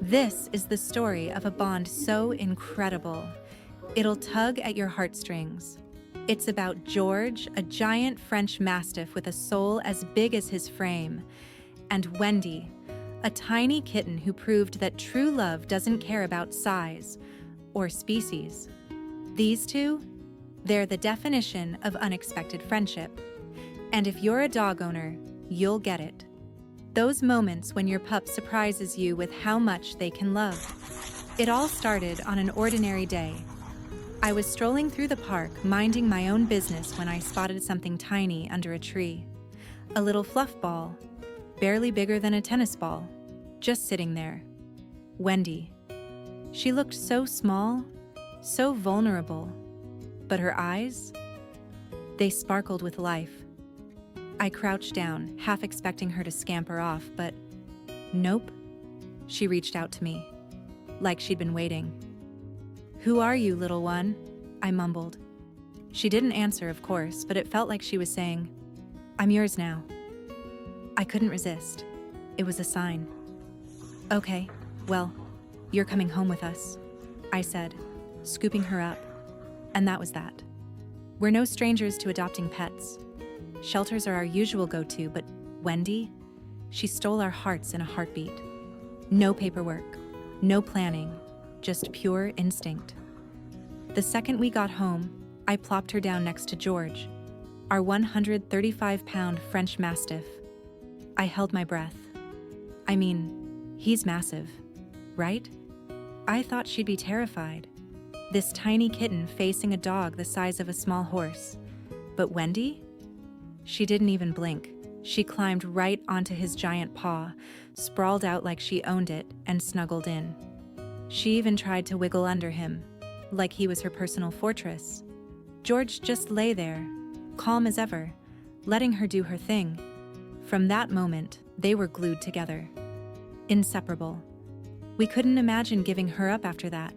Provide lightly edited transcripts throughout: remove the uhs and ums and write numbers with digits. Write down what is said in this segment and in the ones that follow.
This is the story of a bond so incredible, it'll tug at your heartstrings. It's about George, a giant French Mastiff with a soul as big as his frame, and Wendy, a tiny kitten who proved that true love doesn't care about size or species. These two, they're the definition of unexpected friendship. And if you're a dog owner, you'll get it. Those moments when your pup surprises you with how much they can love. It all started on an ordinary day. I was strolling through the park, minding my own business when I spotted something tiny under a tree. A little fluff ball, barely bigger than a tennis ball, just sitting there. Wendy. She looked so small, so vulnerable, but her eyes, they sparkled with life. I crouched down, half expecting her to scamper off, but nope. She reached out to me, like she'd been waiting. "Who are you, little one?" I mumbled. She didn't answer, of course, but it felt like she was saying, "I'm yours now." I couldn't resist. It was a sign. "Okay, well, you're coming home with us," I said, scooping her up. And that was that. We're no strangers to adopting pets. Shelters are our usual go-to, but Wendy, she stole our hearts in a heartbeat. No paperwork, no planning, just pure instinct. The second we got home, I plopped her down next to George, our 135-pound French Mastiff. I held my breath. I mean, he's massive, right? I thought she'd be terrified. This tiny kitten facing a dog the size of a small horse. But Wendy? She didn't even blink. She climbed right onto his giant paw, sprawled out like she owned it, and snuggled in. She even tried to wiggle under him, like he was her personal fortress. George just lay there, calm as ever, letting her do her thing. From that moment, they were glued together. Inseparable. We couldn't imagine giving her up after that.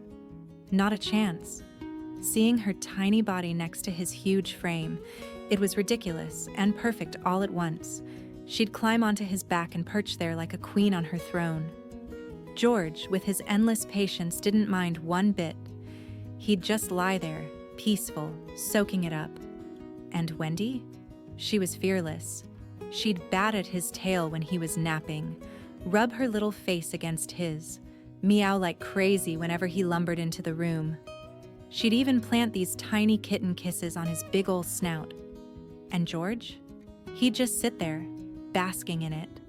Not a chance. Seeing her tiny body next to his huge frame, it was ridiculous and perfect all at once. She'd climb onto his back and perch there like a queen on her throne. George, with his endless patience, didn't mind one bit. He'd just lie there, peaceful, soaking it up. And Wendy? She was fearless. She'd bat at his tail when he was napping, rub her little face against his, meow like crazy whenever he lumbered into the room. She'd even plant these tiny kitten kisses on his big ol' snout. And George? He'd just sit there, basking in it.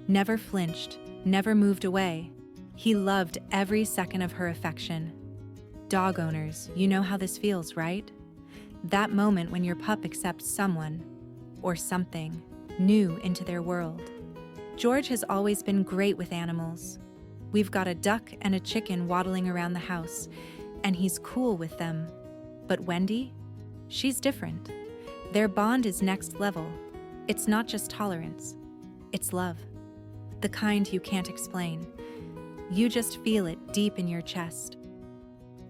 Never flinched, never moved away. He loved every second of her affection. Dog owners, you know how this feels, right? That moment when your pup accepts someone, or something, new into their world. George has always been great with animals. We've got a duck and a chicken waddling around the house, and he's cool with them. But Wendy? She's different. Their bond is next level. It's not just tolerance. It's love. The kind you can't explain. You just feel it deep in your chest.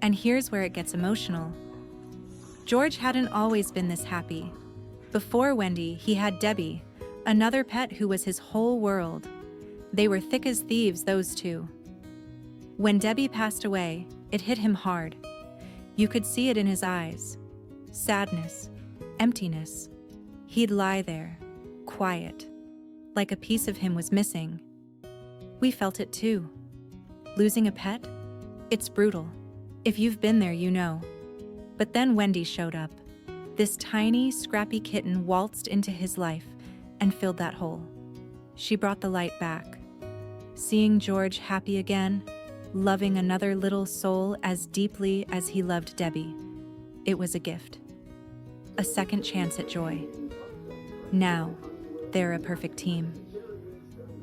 And here's where it gets emotional. George hadn't always been this happy. Before Wendy, he had Debbie, another pet who was his whole world. They were thick as thieves, those two. When Debbie passed away, it hit him hard. You could see it in his eyes. Sadness, emptiness. He'd lie there, quiet, like a piece of him was missing. We felt it too. Losing a pet? It's brutal. If you've been there, you know. But then Wendy showed up. This tiny, scrappy kitten waltzed into his life and filled that hole. She brought the light back. Seeing George happy again, loving another little soul as deeply as he loved Debbie, it was a gift. A second chance at joy. Now, they're a perfect team.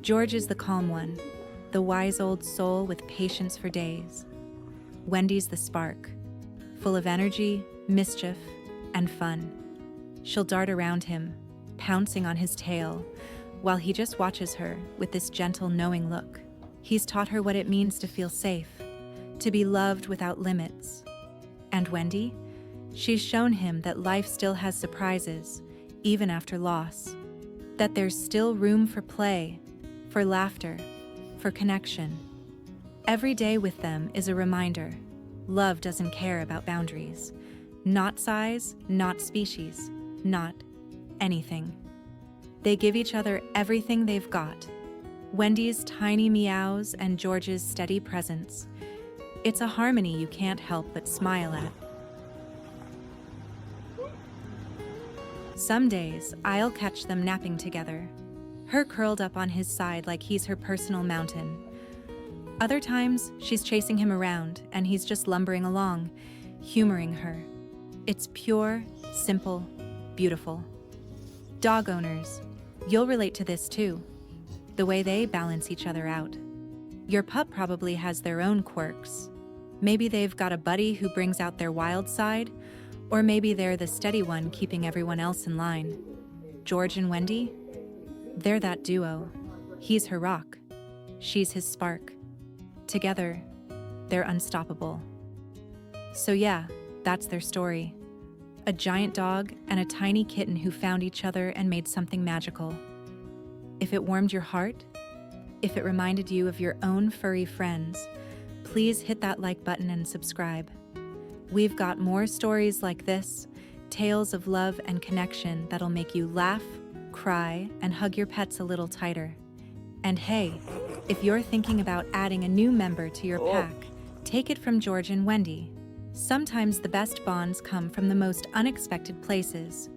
George is the calm one, the wise old soul with patience for days. Wendy's the spark, full of energy, mischief, and fun. She'll dart around him, pouncing on his tail, while he just watches her with this gentle, knowing look. He's taught her what it means to feel safe, to be loved without limits. And Wendy? She's shown him that life still has surprises, even after loss. That there's still room for play, for laughter, for connection. Every day with them is a reminder. Love doesn't care about boundaries. Not size, not species, not anything. They give each other everything they've got. Wendy's tiny meows and George's steady presence. It's a harmony you can't help but smile at. Some days, I'll catch them napping together, her curled up on his side like he's her personal mountain. Other times, she's chasing him around and he's just lumbering along, humoring her. It's pure, simple, beautiful. Dog owners, you'll relate to this too. The way they balance each other out. Your pup probably has their own quirks. Maybe they've got a buddy who brings out their wild side, or maybe they're the steady one keeping everyone else in line. George and Wendy? They're that duo. He's her rock. She's his spark. Together, they're unstoppable. So yeah, that's their story. A giant dog and a tiny kitten who found each other and made something magical. If it warmed your heart, if it reminded you of your own furry friends, please hit that like button and subscribe. We've got more stories like this, tales of love and connection that'll make you laugh, cry, and hug your pets a little tighter. And hey, if you're thinking about adding a new member to your pack, take it from George and Wendy. Sometimes the best bonds come from the most unexpected places.